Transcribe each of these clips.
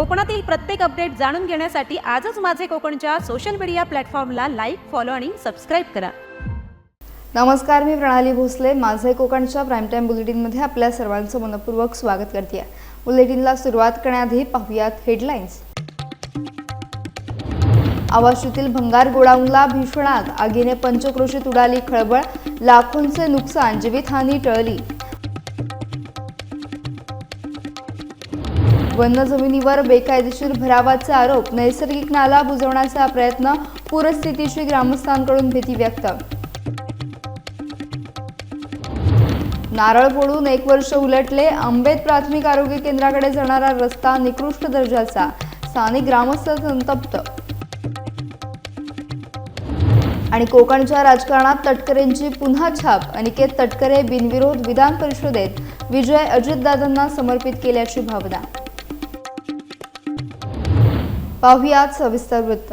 कोकणातील प्रत्येक अपडेट जाणून घेण्यासाठी आजच माझे कोकणच्या सोशल मीडिया प्लॅटफॉर्मला लाईक, फॉलो आणि सबस्क्राईब करा। नमस्कार, मी प्रणाली भोसले। माझे कोकणच्या प्राईम टाइम बुलेटिनमध्ये आपल्या सर्वांचं मनपूर्वक स्वागत करते। बुलेटिनला सुरुवात करण्याआधी पाहूयात हेडलाईन्स। आवाशीतील भंगार गोडाऊनला भीषण आग, आगीने पंचक्रोशीत उडाली खळबळ, लाखोंचे नुकसान, जीवितहानी टळली। वन्य जमिनीवर बेकायदेशीर भरावाचा आरोप, नैसर्गिक नाला बुजवण्याचा प्रयत्न, पूरस्थितीची ग्रामस्थांकडून भीती व्यक्त। नारळ फोडून 1 वर्ष उलटले, आंबेत प्राथमिक आरोग्य केंद्राकडे जाणारा रस्ता निकृष्ट दर्जाचा, स्थानिक ग्रामस्थ संतप्त। आणि कोकणच्या राजकारणात तटकरेंची पुन्हा छाप, अनिकेत तटकरे बिनविरोध विधान परिषदेत, विजय अजितदादांना समर्पित केल्याची भावना। पाहुयात सविस्तर वृत्त।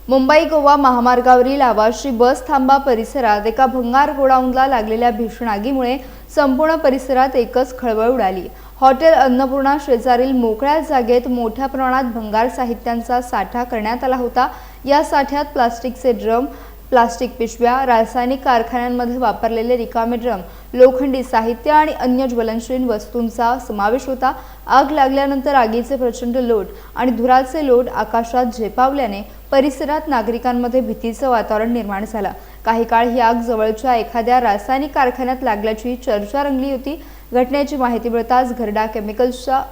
मुंबई गोवा महामार्गावरील आवाशी बस थांबा परिसरात एका भंगार गोडाऊनला लागलेल्या भीषण आगीमुळे संपूर्ण परिसरात एकच खळबळ उडाली। हॉटेल अन्नपूर्णा शेजारील मोकळ्या जागेत मोठ्या प्रमाणात भंगार साहित्यांचा साठा करण्यात आला होता। या साठ्यात प्लास्टिकचे ड्रम, प्लास्टिक पिशव्या, रासायनिक कारखान्यांमध्ये वापरलेले रिकामे ड्रम, लोखंडी साहित्य आणि अन्य ज्वलनशील वस्तूंचा समावेश होता। आग लागल्यानंतर आगीचे प्रचंड लोट आणि धुराचे लोट आकाशात झेपावल्याने परिसरात नागरिकांमध्ये भीतीचं वातावरण निर्माण झालं। काही काळ ही आग जवळच्या एखाद्या रासायनिक कारखान्यात लागल्याची चर्चा रंगली होती। घटनेची माहिती मिळताच घरडा केमिकल्सच्या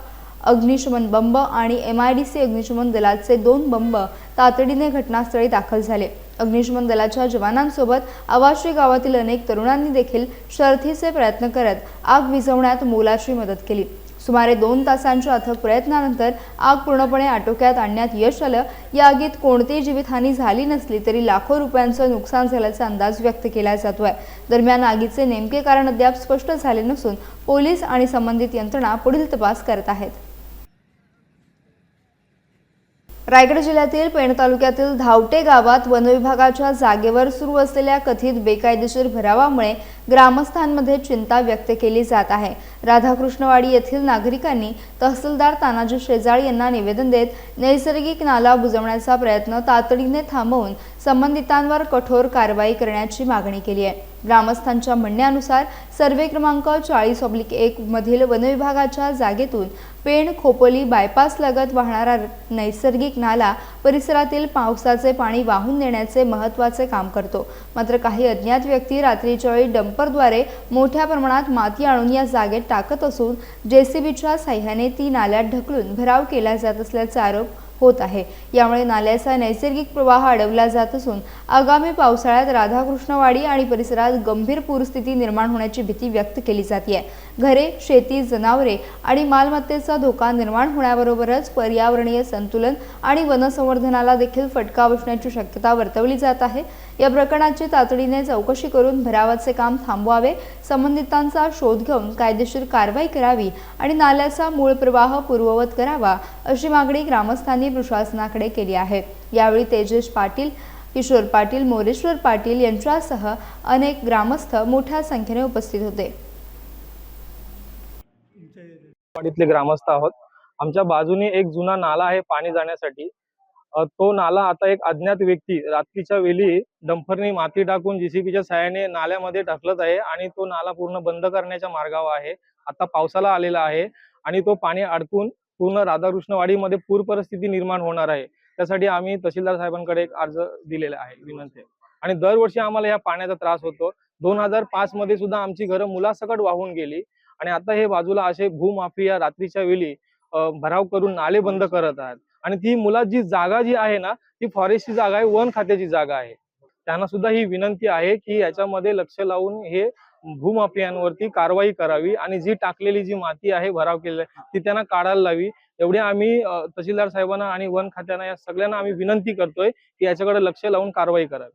अग्निशमन बंब आणि MIDC अग्निशमन दलाचे 2 बंब तातडीने घटनास्थळी दाखल झाले। अग्निशमन दलाच्या जवानांसोबत आवाशी गावातील अनेक तरुणांनी देखील शर्थीचे प्रयत्न करत आग विझवण्यात मोलाची मदत केली। सुमारे 2 तासांच्या अथक प्रयत्नानंतर आग पूर्णपणे आटोक्यात आणण्यात यश आलं। या आगीत कोणतीही जीवितहानी झाली नसली तरी लाखो रुपयांचं नुकसान झाल्याचा अंदाज व्यक्त केला जातोय। दरम्यान आगीचे नेमके कारण अद्याप स्पष्ट झाले नसून पोलीस आणि संबंधित यंत्रणा पुढील तपास करत आहेत। रायगड जिल्ह्यातील पेण तालुक्यातील धावटे गावात वनविभागाच्या जागेवर सुरू असलेल्या कथित बेकायदेशीर भरावामुळे ग्रामस्थांमध्ये चिंता व्यक्त केली जात आहे। राधाकृष्णवाडी येथील नागरिकांनी तहसीलदार तानाजी शेजाळ यांना निवेदन देत नैसर्गिक नाला बुजवण्याचा प्रयत्न तातडीने थांबवून संबंधितांवर कठोर कारवाई करण्याची मागणी केली आहे। ग्रामस्थांच्या म्हणण्यानुसार सर्वे क्रमांक 40/1 मधील वनविभागाच्या जागेतून पेण खोपोली बायपास लगत वाहणारा नैसर्गिक नाला परिसरातील पावसाचे पाणी वाहून नेण्याचे महत्त्वाचे काम करतो। मात्र काही अज्ञात व्यक्ती रात्रीच्या वेळी डंपरद्वारे मोठ्या प्रमाणात माती आणून या जागेत टाकत असून JCBच्या साह्याने ती नाल्यात ढकलून भराव केला जात असल्याचा आरोप होत आहे। यामुळे नाल्याचा नैसर्गिक प्रवाह अडवला जात असून आगामी पावसाळ्यात राधाकृष्णवाडी आणि परिसरात गंभीर पूरस्थिती निर्माण होण्याची भीती व्यक्त केली जाते। घरे, शेती, जनावरे आणि मालमत्तेचा धोका निर्माण होण्याबरोबरच पर्यावरणीय संतुलन आणि वनसंवर्धनाला देखील फटका बसण्याची शक्यता वर्तवली जात आहे। या प्रकरणाची तातडीने चौकशी करून भरावाचे काम थांबवावे, संबंधितांचा शोध घेऊन कायदेशीर कारवाई करावी आणि नाल्याचा मूळ प्रवाह पूर्ववत करावा अशी मागणी ग्रामस्थांनी प्रशासनाकडे केली आहे। यावेळी तेजेश पाटील, किशोर पाटील, मोरेश्वर पाटील यांच्यासह अनेक ग्रामस्थ मोठ्या संख्येने उपस्थित होते। वाडीतले ग्रामस्थ आहोत। आमच्या बाजूने एक जुना नाला आहे पाणी जाण्यासाठी। तो नाला आता एक अज्ञात व्यक्ती रात्रीच्या वेळी डंपरने माती टाकून JCBच्या सहाय्याने नाल्यामध्ये ढकलत आहे आणि तो नाला पूर्ण बंद करण्याच्या मार्गावर आहे। आता पावसाला आलेला आहे आणि तो पाणी अडकून पूर्ण राधाकृष्णवाडीमध्ये पूर परिस्थिती निर्माण होणार आहे। त्यासाठी आम्ही तहसीलदार साहेबांकडे एक अर्ज दिलेला आहे, विनंती आहे। आणि दरवर्षी आम्हाला या पाण्याचा त्रास होतो। 2005 मध्ये सुद्धा आमची घरं मुलासकट वाहून गेली आणि आता हे बाजूला असे भूमाफिया रात्रीच्या वेळी भराव करून नाले बंद करत आहेत। आणि ती मुलाची जागा जी आहे ना, ती फॉरेस्टची जागा आहे, वन खात्याची जागा आहे। त्यांना सुद्धा ही विनंती आहे की याच्यामध्ये लक्ष लावून हे भूमाफियांवरती कारवाई करावी आणि जी टाकलेली जी माती आहे भराव केलेला ती त्यांना काढायला लावी। एवढे आम्ही तहसीलदार साहेबांना आणि वन खात्यांना या सगळ्यांना आम्ही विनंती करतोय की याच्याकडे लक्ष लावून कारवाई करावी।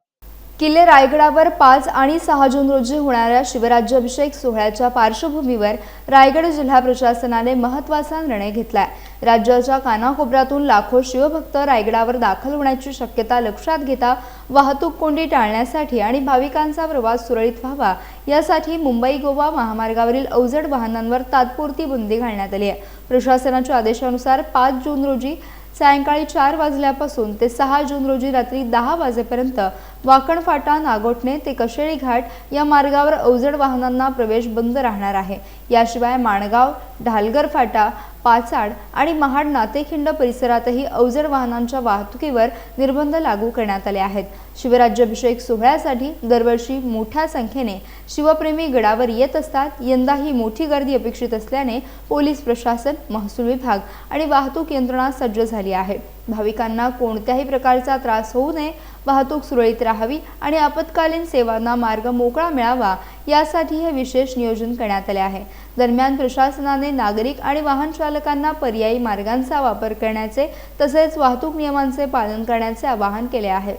किल्ले रायगडावर 5 आणि 6 जून रोजी होणाऱ्या शिवराज्याभिषेक सोहळ्याच्या पार्श्वभूमीवर रायगड जिल्हा प्रशासनाने महत्त्वाचा निर्णय घेतलाय। राज्याच्या कानाकोपऱ्यातून लाखो शिवभक्त रायगडावर दाखल होण्याची शक्यता लक्षात घेता वाहतूक कोंडी टाळण्यासाठी आणि भाविकांचा प्रवास सुरळीत व्हावा यासाठी मुंबई गोवा महामार्गावरील अवजड वाहनांवर तात्पुरती बंदी घालण्यात आली आहे। प्रशासनाच्या आदेशानुसार 5 जून रोजी सायंकाळी 4 वाजल्यापासून ते 6 जून रोजी रात्री 10 वाजेपर्यंत वाकण फाटा नागोठणे ते कशेळी घाट या मार्गावर अवजड वाहनांना प्रवेश बंद राहणार आहे। याशिवाय माणगाव, ढालगर फाटा, पाचाड आणि महाड नातेखिंड परिसरातही अवजड वाहनांच्या वाहतुकीवर निर्बंध लागू करण्यात आले आहेत। शिवराज्याभिषेक सोहळ्यासाठी दरवर्षी मोठ्या संख्येने शिवप्रेमी गडावर येत असतात। यंदाही मोठी गर्दी अपेक्षित असल्याने पोलीस प्रशासन, महसूल विभाग आणि वाहतूक यंत्रणा सज्ज झाली आहे। भाविकांना कोणत्याही प्रकारचा त्रास होऊ नये, वाहतूक सुरळीत राहावी आणि आपत्कालीन सेवांना मार्ग मोकळा मिळावा यासाठी हे विशेष नियोजन करण्यात आले आहे। दरम्यान प्रशासनाने नागरिक आणि वाहन चालकांना पर्यायी मार्गांचा वापर करण्याचे तसेच वाहतूक नियमांचे पालन करण्याचे आवाहन केले आहे।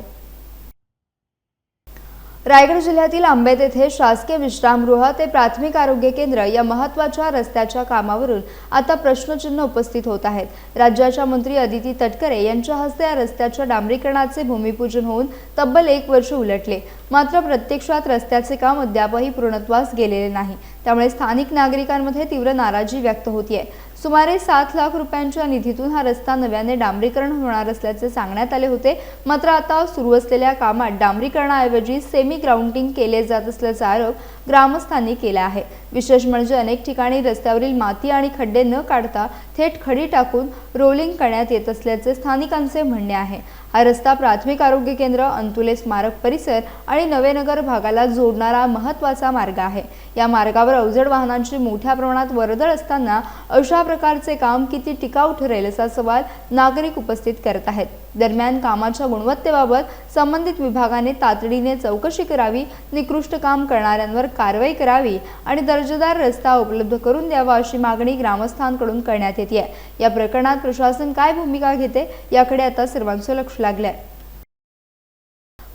रायगड जिल्ह्यातील आंबेत येथे शासकीय विश्रामगृह ते प्राथमिक आरोग्य केंद्र या महत्त्वाच्या रस्त्याच्या कामावरून आता प्रश्नचिन्ह उपस्थित होत आहेत। राज्याच्या मंत्री अदिती तटकरे यांच्या हस्ते या रस्त्याच्या डांबरीकरणाचे भूमिपूजन होऊन तब्बल 1 वर्ष उलटले, मात्र प्रत्यक्षात रस्त्याचे काम अद्यापही पूर्णत्वास गेलेले नाही। त्यामुळे स्थानिक नागरिकांमध्ये तीव्र नाराजी व्यक्त होतीये। सुमारे 7 लाख रुपयांच्या निधीतून हा रस्ता नव्याने डांबरीकरण होणार असल्याचे सांगण्यात आले होते, मात्र आता सुरू असलेल्या कामात डांबरीकरणाऐवजी सेमी ग्राउंडिंग केले जात असल्याचा आरोप ग्रामस्थांनी केला आहे। विशेष म्हणजे अनेक ठिकाणी रस्त्यावरील माती आणि खड्डे न काढता थेट खडी टाकून रोलिंग करण्यात येत असल्याचे स्थानिकांचे म्हणणे आहे। हा रस्ता प्राथमिक आरोग्य केंद्र, अंतुले स्मारक परिसर आणि नवेनगर भागाला जोडणारा महत्त्वाचा मार्ग आहे। या मार्गावर अवजड वाहनांची मोठ्या प्रमाणात वर्दळ असताना अशा प्रकारचे काम किती टिकाऊ ठरेल असा सवाल नागरिक उपस्थित करत आहेत। दरम्यान कामाच्या गुणवत्तेबाबत संबंधित विभागाने तातडीने चौकशी करावी, निकृष्ट काम करणाऱ्यांवर कारवाई करावी आणि दर्जेदार रस्ता उपलब्ध करून द्यावा अशी मागणी ग्रामस्थांकडून करण्यात येते। या प्रकरणात प्रशासन काय भूमिका घेते याकडे आता सर्वांचे लक्ष लागले।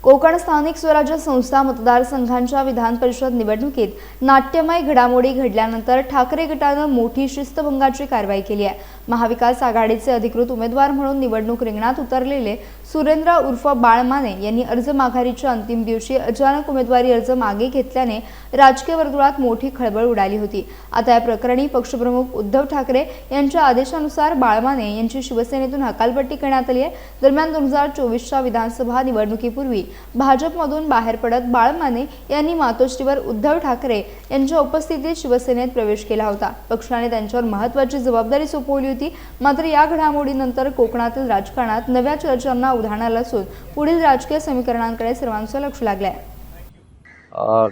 कोकण स्थानिक स्वराज्य संस्था मतदारसंघांच्या विधान परिषद निवडणुकीत नाट्यमय घडामोडी घडल्यानंतर ठाकरे गटानं मोठी शिस्तभंगाची कारवाई केली आहे। महाविकास आघाडीचे अधिकृत उमेदवार म्हणून निवडणूक रिंगणात उतरलेले सुरेंद्र उर्फ बाळ माने यांनी अर्ज माघारीच्या अंतिम दिवशी अचानक उमेदवारी अर्ज मागे घेतल्याने राजकीय वर्तुळात मोठी खळबळ उडाली होती। आता या प्रकरणी पक्षप्रमुख उद्धव ठाकरे यांच्या आदेशानुसार बाळ माने यांची शिवसेनेतून हकालपट्टी करण्यात आली आहे। दरम्यान 2024च्या विधानसभा निवडणुकीपूर्वी भाजपमधून बाहेर पडत बाळ माने यांनी मातोश्रीवर उद्धव ठाकरे यांच्या उपस्थितीत शिवसेनेत प्रवेश केला होता। पक्षाने त्यांच्यावर महत्त्वाची जबाबदारी सोपवली होती, मात्र या घडामोडीनंतर कोकणातील राजकारणात नव्या चर्चांना उधाण आलं असून पुढील राजकीय समीकरणांकडे सर्वांचं लक्ष लागलंय।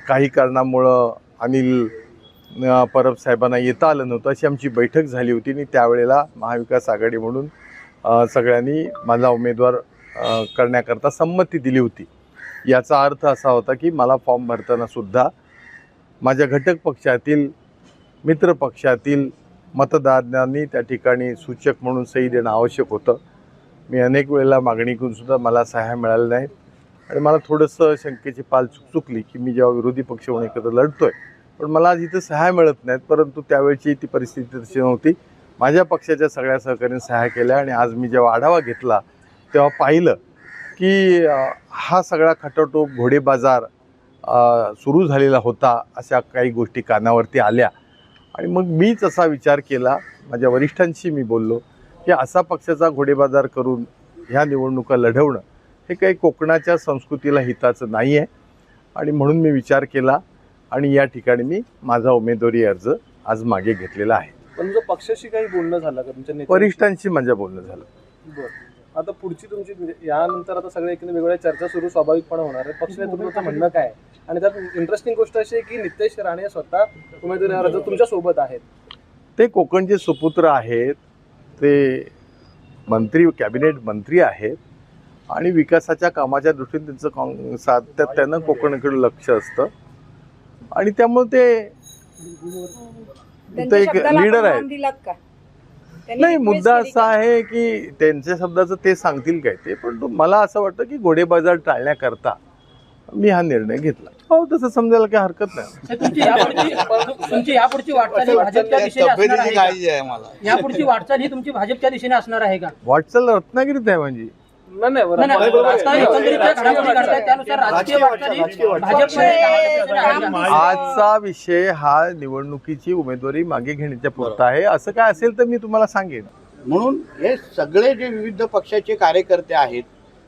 काही कारणामुळे अनिल परब साहेबांना येता आलं नव्हतं, अशी आमची बैठक झाली होती आणि त्यावेळेला महाविकास आघाडी म्हणून सगळ्यांनी माझा उमेदवार करण्याकरता संमती दिली होती। याचा अर्थ असा होता की मला फॉर्म भरताना सुद्धा माझ्या घटक पक्षातील, मित्र पक्षातील मतदारांनी त्या ठिकाणी सूचक म्हणून सही देणं आवश्यक होतं। मी अनेक वेळेला मागणी करून सुद्धा मला सह्या मिळाल्या नाहीत आणि मला थोडंसं शंकेची पाल चुकली की मी जेव्हा विरोधी पक्ष म्हणून एकत्र लढतोय पण मला आज इथं सह्या मिळत नाहीत, परंतु त्यावेळची ती परिस्थिती तशी नव्हती। माझ्या पक्षाच्या सगळ्या सहकार्याने सह्या केल्या आणि आज मी जेव्हा आढावा घेतला तेव्हा पाहिलं की हा सगळा खटाटोप घोडेबाजार सुरू झालेला होता, अशा काही गोष्टी कानावरती आल्या आणि मग मीच असा विचार केला, माझ्या वरिष्ठांशी मी बोललो की असा पक्षाचा घोडेबाजार करून ह्या निवडणुका लढवणं हे काही कोकणाच्या संस्कृतीला हिताचं नाही आहे आणि म्हणून मी विचार केला आणि या ठिकाणी मी माझा उमेदवारी अर्ज आज मागे घेतलेला आहे। पण तुमचं पक्षाशी काही बोलणं झालं का तुमच्या वरिष्ठांशी माझ्या बोलणं झालं। बरं, आता पुढची तुमची यानंतर आता सगळ्या एकूण वेगवेगळ्या चर्चा सुरू स्वाभाविकपणे होणार आहे। पक्ष नेतृत्वाचं म्हणणं काय आणि त्यात इंटरेस्टिंग गोष्ट अशी आहे की नितेश राणे स्वतः उमेदवारी अर्ज तुमच्या सोबत आहेत। ते कोकणचे सुपुत्र आहेत, ते मंत्री, कॅबिनेट मंत्री आहेत आणि विकासाच्या कामाच्या दृष्टीने त्यांचं सातत्यानं कोकणकडे लक्ष असतं आणि त्यामुळे ते एक लीडर आहेत। नाही, मुद्दा असा आहे की त्यांच्या शब्दाचं ते सांगतील काय ते, पण मला असं वाटतं की घोडेबाजार टाळण्याकरता मी हा निर्णय घेतला. हो, तसं समजायला काही हरकत नाही. तुमची यापुढची वाटचाल ही भाजपच्या दिशेने असणार आहे का? यापुढची वाटचाल ही तुमची भाजपच्या दिशेने असणार आहे का? वाटचाल रत्नागिरीत आहे माझी. आजचा विषय हा निवडणुकीची उमेदवारी मागे घेण्याच्या पुरता आहे. असं काय असेल तर मी तुम्हाला सांगेन. म्हणून हे सगळे जे विविध पक्षाचे कार्यकर्ते आहेत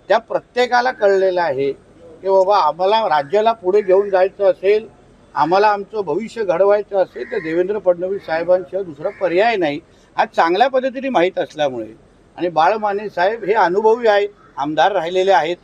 त्या प्रत्येकाला कळलेलं आहे की बाबा आम्हाला राज्याला पुढे घेऊन जायचं असेल, आम्हाला आमचं भविष्य घडवायचं असेल तर देवेंद्र फडणवीस साहेबांशिवाय दुसरा पर्याय नाही. आज चांगल्या पद्धतीने माहीत असल्यामुळे आणि बाळ माने साहेब हे अनुभवी आहेत, आमदार राहिलेले आहेत,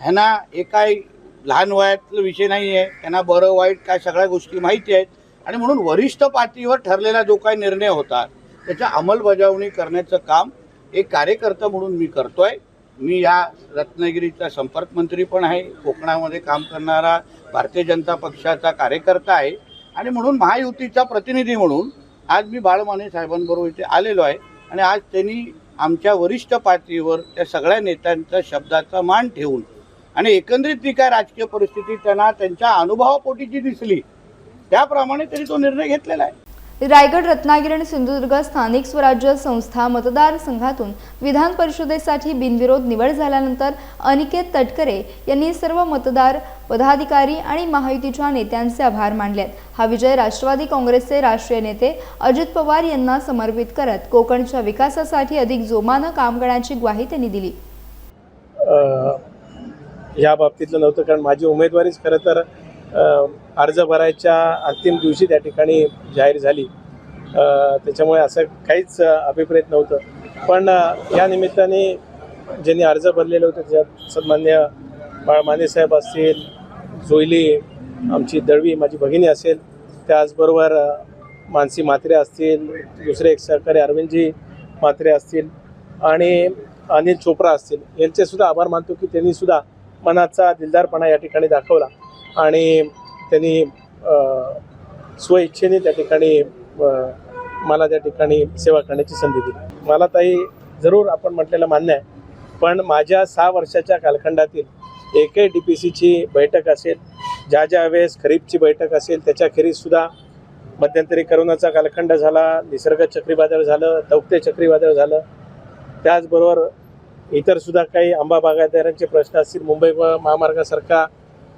ह्यांना एकाही लहान वयातला विषय नाही आहे, त्यांना बरं वाईट काय सगळ्या गोष्टी माहिती आहेत आणि म्हणून वरिष्ठ पातळीवर ठरलेला जो काही निर्णय होता त्याच्या अंमलबजावणी करण्याचं काम एक कार्यकर्ता म्हणून मी करतोय. मी या रत्नागिरीचा संपर्क मंत्री पण आहे, कोकणामध्ये काम करणारा भारतीय जनता पक्षाचा कार्यकर्ता आहे आणि म्हणून महायुतीचा प्रतिनिधी म्हणून आज मी बाळ माने साहेबांबरोबर इथे आलेलो आहे आणि आज त्यांनी आमच्या वरिष्ठ पातळीवर त्या सगळ्या नेत्यांचा शब्दाचा मान ठेवून आणि एकंदरीत जी काय राजकीय परिस्थिती त्यांना त्यांच्या अनुभवापोटी जी दिसली त्याप्रमाणे त्यांनी तो निर्णय घेतलेला आहे. रायगड, रत्नागिरी आणि सिंधुदुर्ग स्थानिक स्वराज्य संस्था मतदारसंघातून विधान परिषदेसाठी बिनविरोध निवड झाल्यानंतर अनिकेत तटकरे यांनी सर्व मतदार, पदाधिकारी आणि महायुतीच्या नेत्यांचे आभार मानले. हा विजय राष्ट्रवादी काँग्रेसचे राष्ट्रीय नेते अजित पवार यांना समर्पित करत कोकणच्या विकासासाठी अधिक जोमानं काम करण्याची ग्वाही त्यांनी दिली. या बाबतीतलं नव्हतं, कारण माझी उमेदवारीच खरं तर अर्ज भरायच्या अंतिम दिवशी त्या ठिकाणी जाहीर झाली. त्याच्यामुळे असं काहीच अभिप्रेत नव्हतं. पण या निमित्ताने ज्यांनी अर्ज भरलेले होते त्याच्यात सन्मान्य बाळ माने साहेब असतील, जोयली आमची दळवी माझी भगिनी असेल, त्याचबरोबर मानसी म्हात्रे असतील, दुसरे एक सहकारी अरविंदजी म्हात्रे असतील आणि अनिल चोप्रा असतील, यांचेसुद्धा आभार मानतो की त्यांनीसुद्धा मनाचा दिलदारपणा या ठिकाणी दाखवला आणि त्यांनी स्वइच्छेने त्या ठिकाणी मला त्या ठिकाणी सेवा करण्याची संधी दिली. मला ताई जरूर आपण म्हटलेलं मान्य आहे, पण माझ्या 6 वर्षाच्या कालखंडातील एकही DPCची बैठक असेल, ज्या वेळेस खरीपची बैठक असेल, त्याच्याखेरीजसुद्धा मध्यंतरी करोनाचा कालखंड झाला, निसर्ग चक्रीवादळ झालं, तौक्ते चक्रीवादळ झालं, त्याचबरोबर इतरसुद्धा काही आंबा बागायतदारांचे प्रश्न असतील, मुंबई महामार्गासारखा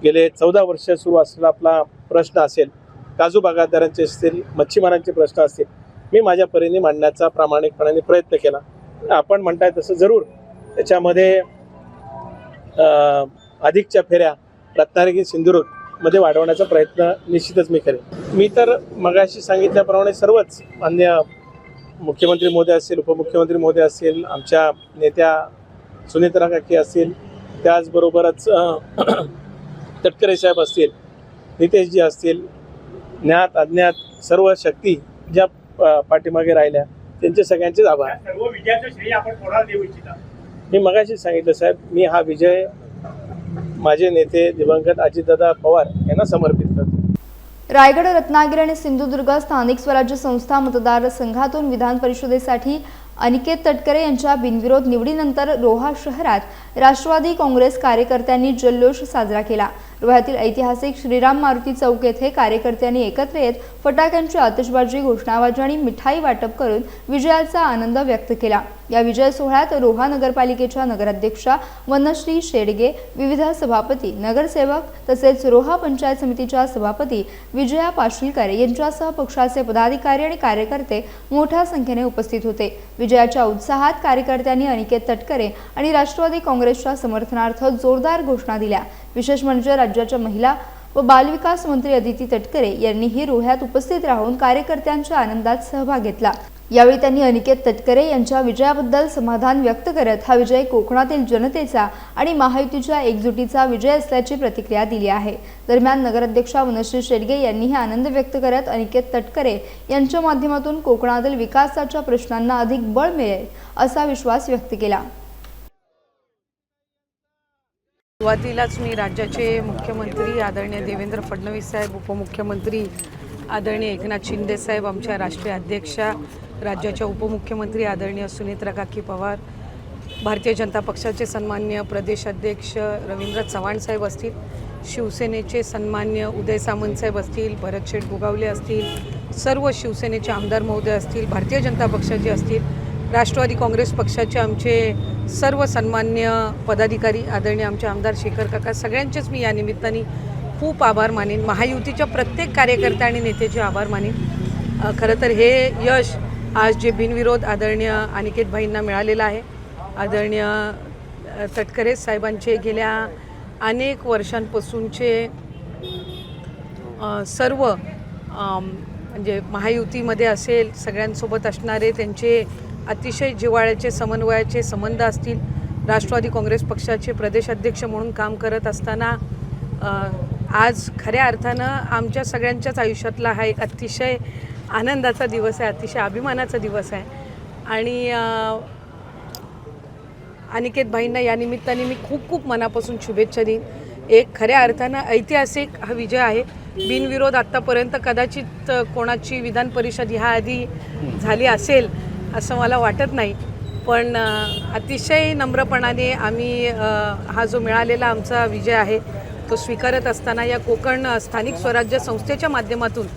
गेले 14 वर्ष सुरू असलेला आपला प्रश्न असेल, काजू बागायतदारांचे असतील, मच्छीमारांचे प्रश्न असतील, मी माझ्या परीने मांडण्याचा प्रामाणिकपणाने प्रयत्न केला. आपण म्हणताय तसं जरूर त्याच्यामध्ये अधिकच्या फेऱ्या रत्नागिरी सिंधुदुर्गमध्ये वाढवण्याचा प्रयत्न निश्चितच मी करेन. मी तर मगाशी सांगितल्याप्रमाणे सर्वच मान्य मुख्यमंत्री महोदय असतील, उपमुख्यमंत्री महोदय असतील, आमच्या नेत्या सुनेत्रा काकी असतील, त्याचबरोबरच तटकरे साहेब असतील, नितेशजी असतील, ज्ञात अज्ञात सर्व शक्ती ज्या पाठीमागे राहिल्या त्यांचे सगळ्यांचेच आभार. मी मगाशी सांगितलं साहेब, मी हा विजय माझे नेते दिवंगत अजितदादा पवार यांना समर्पित करतो. रायगड, रत्नागिरी आणि सिंधुदुर्ग स्थानिक स्वराज्य संस्था मतदारसंघातून विधान परिषदेसाठी अनिकेत तटकरे यांच्या बिनविरोध निवडीनंतर रोहा शहरात राष्ट्रवादी काँग्रेस कार्यकर्त्यांनी जल्लोष साजरा केला. रोह्यातील ऐतिहासिक श्रीराम मारुती चौक येथे कार्यकर्त्यांनी एकत्र येत फटाक्यांची आतिषबाजी, घोषणाबाजी आणि मिठाई वाटप करून विजयाचा आनंद व्यक्त केला. या विजय सोहळ्यात रोहा नगरपालिकेच्या नगराध्यक्षा वनश्री शेडगे, विविध सभापती, नगरसेवक तसेच रोहा पंचायत समितीच्या सभापती विजया पाशीलकर यांच्यासह पक्षाचे पदाधिकारी आणि कार्यकर्ते मोठ्या संख्येने उपस्थित होते. विजयाच्या उत्साहात कार्यकर्त्यांनी अनिकेत तटकरे आणि राष्ट्रवादी काँग्रेसच्या समर्थनार्थ जोरदार घोषणा दिल्या. विशेष म्हणजे राज्याच्या महिला व बालविकास मंत्री अदिती तटकरे यांनीही रोह्यात उपस्थित राहून कार्यकर्त्यांच्या आनंदात सहभाग घेतला. यावेळी त्यांनी अनिकेत तटकरे यांच्या विजयाबद्दल समाधान व्यक्त करत हा विजय कोकणातील जनतेचा आणि महायुतीच्या एकजुटीचा विजय असल्याची प्रतिक्रिया दिली आहे. दरम्यान नगराध्यक्षा वनश्री शेडगे यांनीही आनंद व्यक्त करत अनिकेत तटकरे यांच्या माध्यमातून कोकणातील विकासाच्या प्रश्नांना अधिक बळ मिळेल असा विश्वास व्यक्त केला. सुरुवातीलाच मी राज्याचे मुख्यमंत्री आदरणीय देवेंद्र फडणवीस साहेब, उपमुख्यमंत्री आदरणीय एकनाथ शिंदे साहेब, आमच्या राष्ट्रीय अध्यक्षा, राज्याच्या उपमुख्यमंत्री आदरणीय सुनेत्रा काकी पवार, भारतीय जनता पक्षाचे सन्मान्य प्रदेश अध्यक्ष रवींद्र चव्हाण साहेब असतील, शिवसेनेचे सन्मान्य उदय सामंत साहेब असतील, भरतशेठ गोगावले असतील, सर्व शिवसेनेचे आमदार महोदय असतील, भारतीय जनता पक्षाचे असतील, राष्ट्रवादी काँग्रेस पक्षाचे आमचे सर्व सन्मान्य पदाधिकारी, आदरणीय आमचे आमदार शेखर काका, सगळ्यांचेच मी या निमित्ताने खूप आभार मानेन. महायुतीच्या प्रत्येक कार्यकर्त्या आणि नेत्याचे आभार मानेन. खरं तर हे यश आज जे बिनविरोध आदरणीय अनिकेत भाईंना मिळालेलं आहे. आदरणीय तटकरे साहेबांचे गेल्या अनेक वर्षांपासूनचे सर्व म्हणजे महायुतीमध्ये असेल सगळ्यांसोबत असणारे त्यांचे अतिशय जिव्हाळ्याचे समन्वयाचे संबंध असतील. राष्ट्रवादी काँग्रेस पक्षाचे प्रदेशाध्यक्ष म्हणून काम करत असताना आज खऱ्या अर्थानं आमच्या सगळ्यांच्याच आयुष्यातला हा एक अतिशय आनंदाचा दिवस आहे, अतिशय अभिमानाचा दिवस आहे. आणि अनिकेत भाईंना या निमित्ताने मी खूप खूप मनापासून शुभेच्छा देईन. एक खऱ्या अर्थानं ऐतिहासिक हा विजय आहे. बिनविरोध आत्तापर्यंत कदाचित कोणाची विधान परिषद ह्याआधी झाली असेल असं मला वाटत नाही, पण अतिशय नम्रपणाने आम्ही हा जो मिळालेला आमचा विजय आहे तो स्वीकारत असताना या कोकण स्थानिक स्वराज्य संस्थेच्या माध्यमातून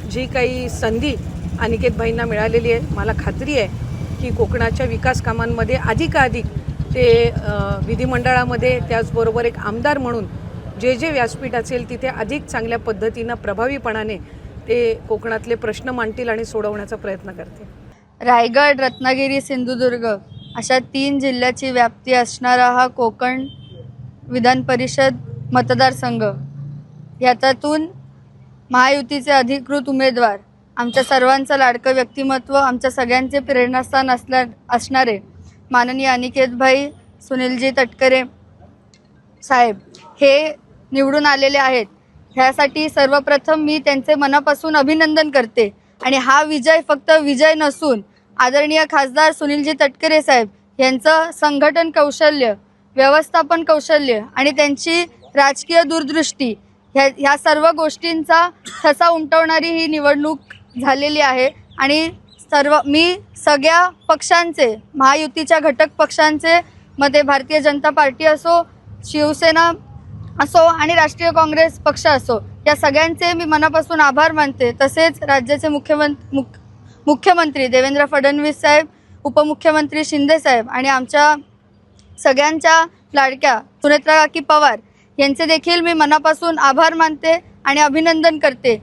जी काही संधी अनिकेत भाईंना मिळालेली आहे, मला खात्री आहे की कोकणाच्या विकास कामांमध्ये अधिकाधिक ते विधिमंडळामध्ये त्याचबरोबर एक आमदार म्हणून जे जे व्यासपीठ असेल तिथे अधिक चांगल्या पद्धतीनं प्रभावीपणाने ते कोकणातले प्रश्न मांडतील आणि सोडवण्याचा प्रयत्न करतील. रायगड, रत्नागिरी, सिंधुदुर्ग अशा 3 जिल्ह्याची व्याप्ती असणारा हा कोकण विधान परिषद मतदारसंघ, याच्यातून महायुतीचे अधिकृत उमेदवार, आमच्या सर्वांचं लाडकं व्यक्तिमत्व, आमच्या सगळ्यांचे प्रेरणास्थान असणारे माननीय अनिकेतभाई सुनीलजी तटकरे साहेब हे निवडून आलेले आहेत. ह्यासाठी सर्वप्रथम मी त्यांचे मनापासून अभिनंदन करते. आणि हा विजय फक्त विजय नसून आदरणीय खासदार सुनीलजी तटकरे साहेब यांचं संघटन कौशल्य, व्यवस्थापन कौशल्य आणि त्यांची राजकीय दूरदृष्टी ह्या सर्व गोष्टींचा ठसा उमटवणारी ही निवडणूक झालेली आहे. आणि मी सगळ्या पक्षांचे, महायुतीच्या घटक पक्षांचे मध्ये भारतीय जनता पार्टी असो, शिवसेना असो आणि राष्ट्रीय काँग्रेस पक्ष असो, या सगळ्यांचे मी मनापासून आभार मानते. तसेच राज्याचे मुख्यमंत्री देवेंद्र फडणवीस साहेब, उपमुख्यमंत्री शिंदे साहेब आणि आमच्या सगळ्यांच्या लाडक्या सुनेत्रा काकी पवार यांचे देखील मी मनापासून आभार मानते आणि अभिनंदन करते.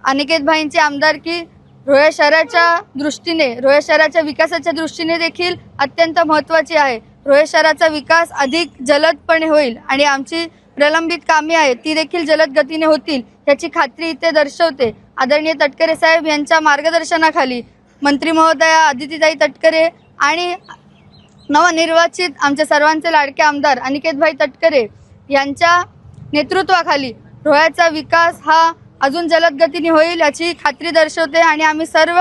अनिकेत भाईंची आमदारकी रोहा शहराच्या दृष्टीने, रोहा शहराच्या विकासाच्या दृष्टीने देखील अत्यंत महत्त्वाची आहे. रोहा शहराचा विकास अधिक जलदपणे होईल आणि आमची प्रलंबित कामे आहेत ती देखील जलद गतीने होतील याची खात्री इथे दर्शवते. आदरणीय तटकरे साहेब यांच्या मार्गदर्शनाखाली मंत्री महोदया आदितीताई तटकरे आणि नवनिर्वाचित आमच्या सर्वांचे लाडके आमदार अनिकेतभाई तटकरे यांच्या नेतृत्वाखाली रोह्याचा विकास हा अजून जलद गतीने होईल याची खात्री दर्शवते. आणि आम्ही सर्व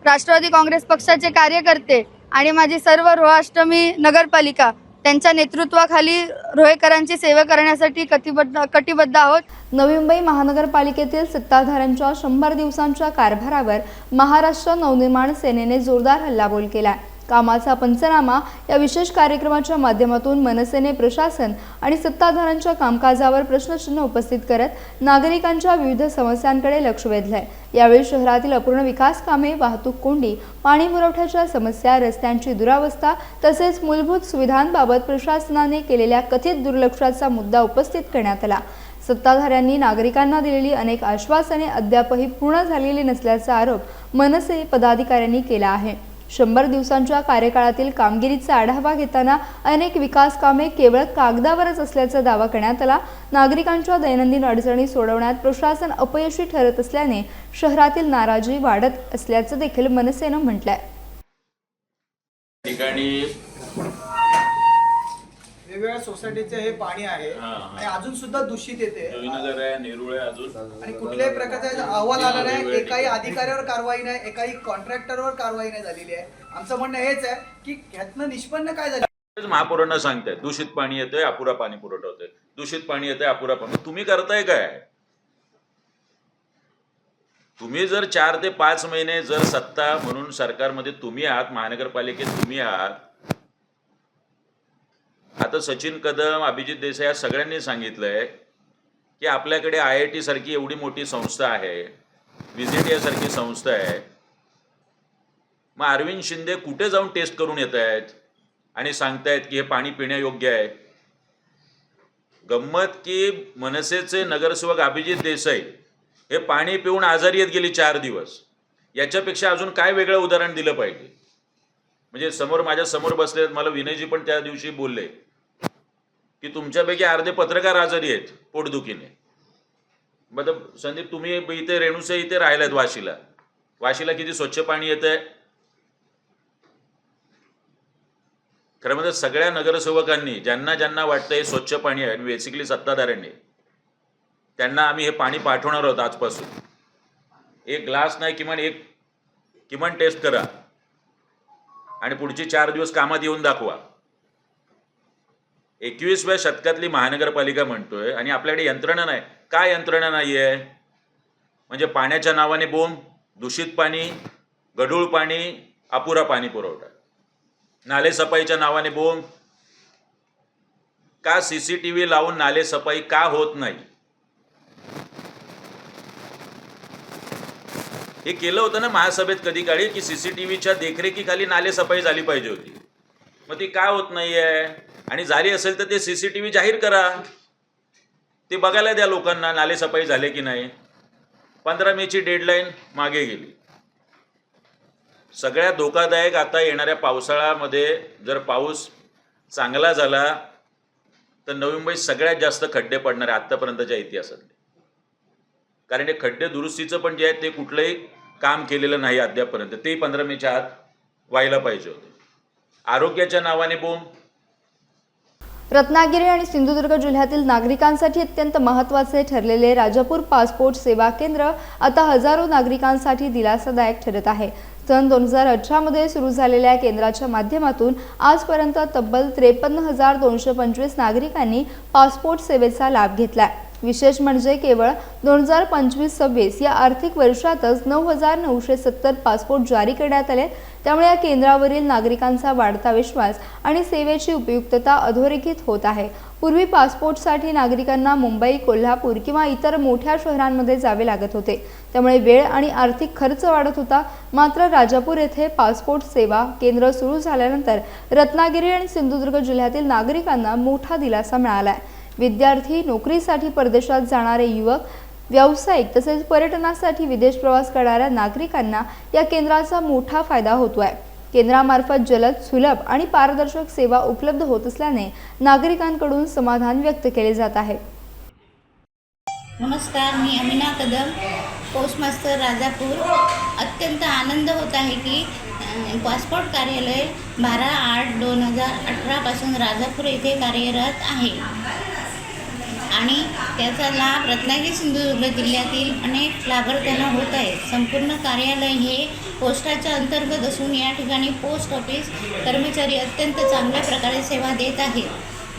राष्ट्रवादी काँग्रेस पक्षाचे कार्यकर्ते आणि माझी सर्व रोहाष्टमी नगरपालिका त्यांच्या नेतृत्वाखाली रोहेकरांची सेवा करण्यासाठी कटिबद्ध आहोत. नवी मुंबई महानगरपालिकेतील सत्ताधाऱ्यांच्या 100 दिवसांच्या कारभारावर महाराष्ट्र नवनिर्माण सेनेने जोरदार हल्लाबोल केला. कामाचा पंचनामा या विशेष कार्यक्रमाच्या माध्यमातून मनसेने प्रशासन आणि सत्ताधाऱ्यांच्या कामकाजावर प्रश्नचिन्ह उपस्थित करत नागरिकांच्या विविध समस्यांकडे लक्ष वेधलंय. यावेळी शहरातील अपूर्ण विकास कामे, वाहतूक कोंडी, पाणी पुरवठ्याच्या समस्या, रस्त्यांची दुरावस्था तसेच मूलभूत सुविधांबाबत प्रशासनाने केलेल्या कथित दुर्लक्षाचा मुद्दा उपस्थित करण्यात आला. सत्ताधाऱ्यांनी नागरिकांना दिलेली अनेक आश्वासने अद्यापही पूर्ण झालेली नसल्याचा आरोप मनसे पदाधिकाऱ्यांनी केला आहे. 100 दिवसांच्या कार्यकाळातील कामगिरीचा आढावा घेताना अनेक विकास कामे केवळ कागदावरच असल्याचा दावा करण्यात आला. नागरिकांच्या दैनंदिन अडचणी सोडवण्यात प्रशासन अपयशी ठरत असल्याने शहरातील नाराजी वाढत असल्याचं देखील मनसेनं म्हटलंय. वेगवेगळ्या सोसायटीचे हे पाणी आहे आणि अजून सुद्धा दूषित येते, आणि कुठल्याही प्रकारचा अहवाल आला नाही, एकाही अधिकाऱ्यावर कारवाई नाही, एकाही कॉन्ट्रॅक्टरवर कारवाई नाही झालेली आहे. आमचं म्हणणं हेच आहे की ह्यातनं निष्पन्न काय झालं. महापौरांना सांगताय दूषित पाणी येतंय, अपुरा पाणी पुरवठा होतोय, दूषित पाणी येतंय, अपुरा पाणी. तुम्ही करताय काय? तुम्ही जर 4 ते 5 महिने जर सत्ता म्हणून सरकारमध्ये तुम्ही आहात, महानगरपालिकेत तुम्ही आहात, आता सचिन कदम, अभिजित देसाई या सगळ्यांनी सांगितलंय की आपल्याकडे IIT सारखी एवढी मोठी संस्था आहे, VZTI सारखी संस्था आहे, मग अरविंद शिंदे कुठे जाऊन टेस्ट करून येत आहेत आणि सांगतायत की हे पाणी पिण्यायोग्य आहे. गंमत की मनसेचे नगरसेवक अभिजित देसाई हे पाणी पिऊन आजारी येत गेली 4 दिवस. याच्यापेक्षा अजून काय वेगळं उदाहरण दिलं पाहिजे? म्हणजे माझ्या समोर बसले मला विनयजी पण त्या दिवशी बोलले की तुमच्यापैकी अर्धे पत्रकार आजारी आहेत पोटदुखीने. मग संदीप तुम्ही इथे रेणुसे इथे राहिलात वाशीला किती स्वच्छ पाणी येतंय? खरं म्हणजे सगळ्या नगरसेवकांनी ज्यांना वाटतंय स्वच्छ पाणी आहे, बेसिकली सत्ताधाऱ्यांनी, त्यांना आम्ही हे पाणी पाठवणार आहोत आजपासून. एक ग्लास नाही किमान टेस्ट करा आणि पुढची 4 दिवस कामात येऊन दाखवा. 21व्या शतकातली महानगरपालिका म्हणतोय आणि आपल्याकडे यंत्रणा नाही. काय यंत्रणा नाही आहे? म्हणजे पाण्याच्या नावाने बोंब, दूषित पाणी, गढूळ पाणी, अपुरा पाणी पुरवठा, नाले सफाईच्या नावाने बोंब. का CCTV लावून नाले सफाई का होत नाही? हे केलं होतं ना महासभेत कधी काळी की CCTVच्या देखरेखीखाली नाले सफाई झाली पाहिजे होती. मग ती का होत नाहीये? आणि झाली असेल तर ते CCTV जाहीर करा, ते बघायला द्या लोकांना नाले सफाई झाले की नाही. 15 मेची डेडलाईन मागे गेली. सगळ्यात धोकादायक आता येणाऱ्या पावसाळ्यामध्ये जर पाऊस चांगला झाला तर नवी मुंबईत सगळ्यात जास्त खड्डे पडणार आहे आत्तापर्यंतच्या इतिहासातले. कारण हे खड्डे दुरुस्तीचं पण जे आहे ते कुठलंही काम केलेलं नाही अद्यापर्यंत. ते 15 मेच्या आत व्हायला पाहिजे होते. आरोग्याच्या नावाने बोंब. रत्नागिरी आणि सिंधुदुर्ग जिल्ह्यातील नागरिकांसाठी अत्यंत महत्त्वाचे ठरलेले राजापूर पासपोर्ट सेवा केंद्र आता हजारो नागरिकांसाठी दिलासादायक ठरत आहे. सन 2018 मध्ये सुरू झालेल्या केंद्राच्या माध्यमातून आजपर्यंत तब्बल 53,225 नागरिकांनी पासपोर्ट सेवेचा लाभ घेतला. विशेष म्हणजे केवळ 2025-26 या आर्थिक वर्षातच 9,970 पासपोर्ट जारी करण्यात आले. त्यामुळे या केंद्रावरील नागरिकांचा वाढता विश्वास आणि सेवेची उपयुक्तता अधोरेखित होत आहे. पूर्वी पासपोर्टसाठी नागरिकांना मुंबई, कोल्हापूर किंवा इतर मोठ्या शहरांमध्ये जावे लागत होते. त्यामुळे वेळ आणि आर्थिक खर्च वाढत होता. मात्र राजापूर येथे पासपोर्ट सेवा केंद्र सुरू झाल्यानंतर रत्नागिरी आणि सिंधुदुर्ग जिल्ह्यातील नागरिकांना मोठा दिलासा मिळाला आहे. विद्यार्थी, नोकरीसाठी परदेशात जाणारे युवक, व्यावसायिक तसेच पर्यटनासाठी विदेश प्रवास करणाऱ्या नागरिकांना या केंद्राचा मोठा फायदा होतो आहे. केंद्रामार्फत जलद, सुलभ आणि पारदर्शक सेवा उपलब्ध होत असल्याने नागरिकांकडून समाधान व्यक्त केले जात आहे. नमस्कार, मी अमिना कदम, पोस्टमास्टर राजापूर. अत्यंत आनंद होत आहे की पासपोर्ट कार्यालय 12/8/2018 पासून राजापूर येथे कार्यरत आहे आणि त्याचा लाभ रत्नागिरी सिंधुदुर्ग जिल्ह्यातील अनेक लाभार्थ्यांना होत आहे. संपूर्ण कार्यालय हे पोस्टाच्या अंतर्गत असून या ठिकाणी पोस्ट ऑफिस कर्मचारी अत्यंत चांगल्या प्रकारे सेवा देत आहेत.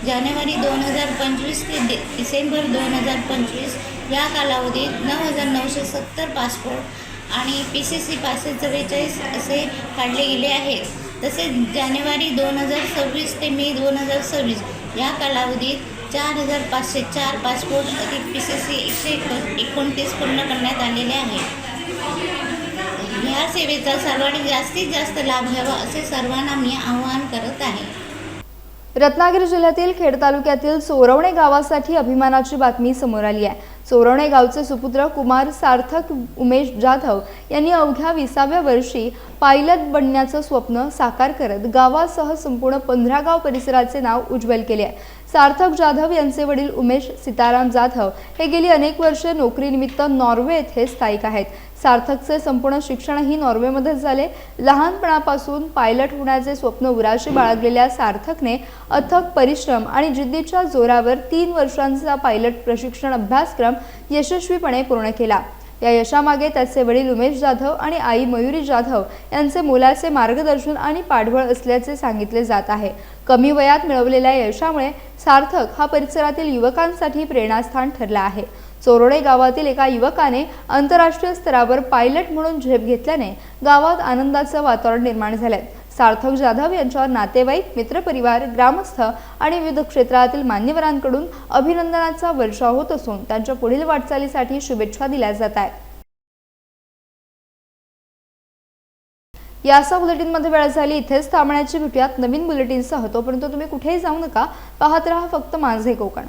जानेवारी 2025 ते डिसेंबर 2025 या कालावधीत 9,970 पासपोर्ट आणि PCC 544 असे काढले गेले आहेत. तसेच जानेवारी 2026 ते मे 2026 या कालावधीत 4,504 पासपोर्ट अधिक PCC 129 पूर्ण करण्यात आलेले आहेत. या सेवेचा सर्वांनी जास्तीत जास्त लाभ घ्यावा असे सर्वांना मी आवाहन करत आहे. रत्नागिरी जिल्ह्यातील खेड तालुक्यातील चोरवणे गावासाठी अभिमानाची बातमी समोर आली आहे. चोरवणे गावचे सुपुत्र कुमार सार्थक उमेश जाधव यांनी अवघ्या 20व्या वर्षी पायलट बनण्याचं स्वप्न साकार करत गावासह संपूर्ण 15 गाव परिसराचे नाव उज्ज्वल केले आहे. सार्थक जाधव यांचे वडील उमेश सीताराम जाधव हे गेली अनेक वर्षे नोकरीनिमित्त नॉर्वे येथे स्थायिक आहेत. सार्थकचे संपूर्ण शिक्षणही नॉर्वेमध्येच झाले. लहानपणापासून पायलट होण्याचे स्वप्न उराशी बाळगलेल्या सार्थकने अथक परिश्रम आणि जिद्दीच्या जोरावर 3 वर्षांचा पायलट प्रशिक्षण अभ्यासक्रम यशस्वीपणे पूर्ण केला. या यशामागे त्याचे वडील उमेश जाधव आणि आई मयुरी जाधव यांचे मोलाचे मार्गदर्शन आणि पाठबळ असल्याचे सांगितले जात आहे. कमी वयात मिळवलेल्या यशामुळे सार्थक हा परिसरातील युवकांसाठी प्रेरणास्थान ठरला आहे. चोरवणे गावातील एका युवकाने आंतरराष्ट्रीय स्तरावर पायलट म्हणून झेप घेतल्याने गावात आनंदाचं वातावरण निर्माण झाले. सार्थक जाधव यांच्यावर नातेवाईक, मित्रपरिवार, ग्रामस्थ आणि विविध क्षेत्रातील मान्यवरांकडून अभिनंदनाचा वर्षाव होत असून त्यांच्या पुढील वाटचालीसाठी शुभेच्छा दिल्या जात आहेत. याचा बुलेटिनमध्ये वेळ झाली. इथेच थांबण्याची. भेटूयात नवीन बुलेटिनसह. तोपर्यंत तुम्ही कुठेही जाऊ नका. पाहत रहा फक्त माझे कोकण.